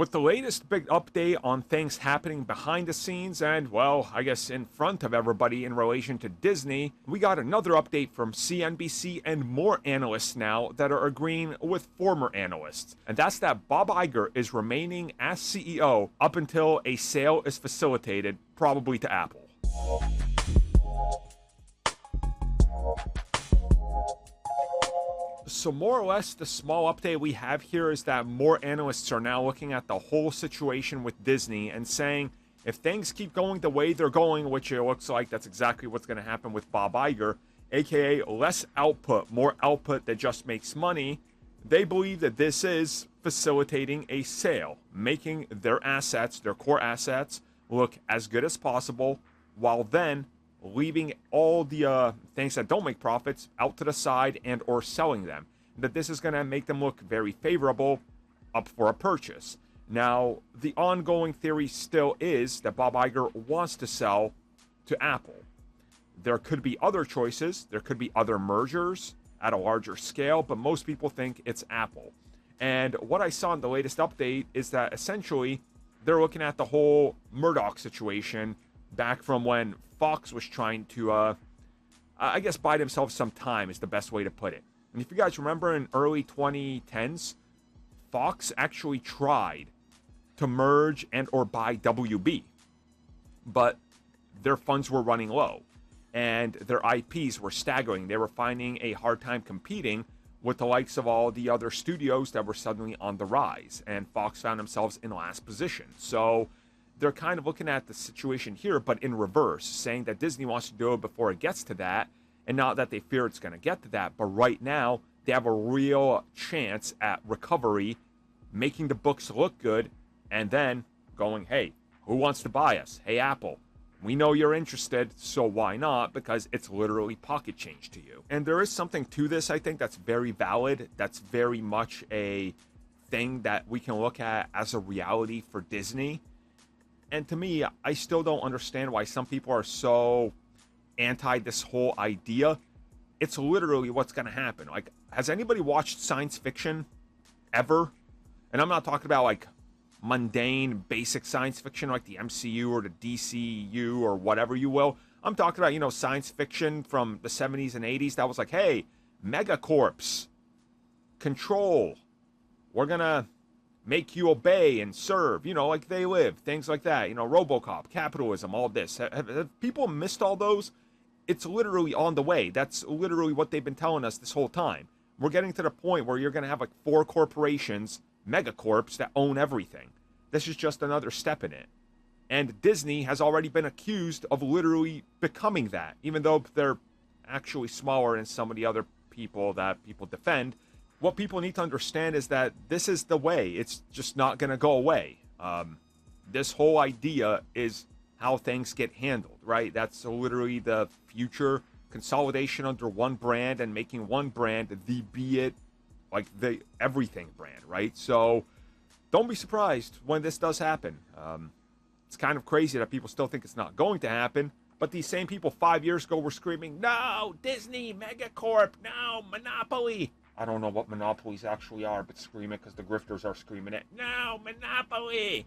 With the latest big update on things happening behind the scenes and, well, I guess in front of everybody in relation to Disney, we got another update from CNBC and more analysts now that are agreeing with former analysts. And that's that Bob Iger is remaining as CEO up until a sale is facilitated, probably to Apple. So more or less, the small update we have here is that more analysts are now looking at the whole situation with Disney and saying, if things keep going the way they're going, which it looks like that's exactly what's going to happen with Bob Iger, aka less output, more output that just makes money, they believe that this is facilitating a sale, making their assets, their core assets, look as good as possible, while then leaving all the things that don't make profits out to the side and or selling them. That this is going to make them look very favorable up for a purchase. Now, the ongoing theory still is that Bob Iger wants to sell to Apple. There could be other choices. There could be other mergers at a larger scale, but most people think it's Apple. And what I saw in the latest update is that essentially they're looking at the whole Murdoch situation back from when Fox was trying to, I guess, buy themselves some time is the best way to put it. And if you guys remember in early 2010s, Fox actually tried to merge and or buy WB, but their funds were running low and their IPs were staggering. They were finding a hard time competing with the likes of all the other studios that were suddenly on the rise, and Fox found themselves in last position. So they're kind of looking at the situation here, but in reverse, saying that Disney wants to do it before it gets to that, and not that they fear it's going to get to that, but right now, they have a real chance at recovery, making the books look good, and then going, hey, who wants to buy us? Hey, Apple, we know you're interested, so why not? Because it's literally pocket change to you. And there is something to this, I think, that's very valid. That's very much a thing that we can look at as a reality for Disney. And to me, I still don't understand why some people are so anti this whole idea. It's literally what's going to happen. Like, has anybody watched science fiction ever? And I'm not talking about like mundane, basic science fiction like the MCU or the DCU or whatever you will. I'm talking about, science fiction from the 70s and 80s that was like, hey, megacorps, control, we're going to make you obey and serve, like They Live, things like that, RoboCop, capitalism, all this. Have people missed all those? It's literally on the way. That's literally what they've been telling us this whole time. We're getting to the point where you're going to have like 4 corporations, megacorps, that own everything. This is just another step in it. And Disney has already been accused of literally becoming that, even though they're actually smaller than some of the other people that people defend. What people need to understand is that this is the way. It's just not going to go away. This whole idea is how things get handled, right? That's literally the future consolidation under one brand and making one brand the be it, like the everything brand, right? So don't be surprised when this does happen. It's kind of crazy that people still think it's not going to happen, but these same people 5 years ago were screaming, no, Disney, Megacorp, no, Monopoly. I don't know what monopolies actually are, but scream it because the grifters are screaming it. No, Monopoly!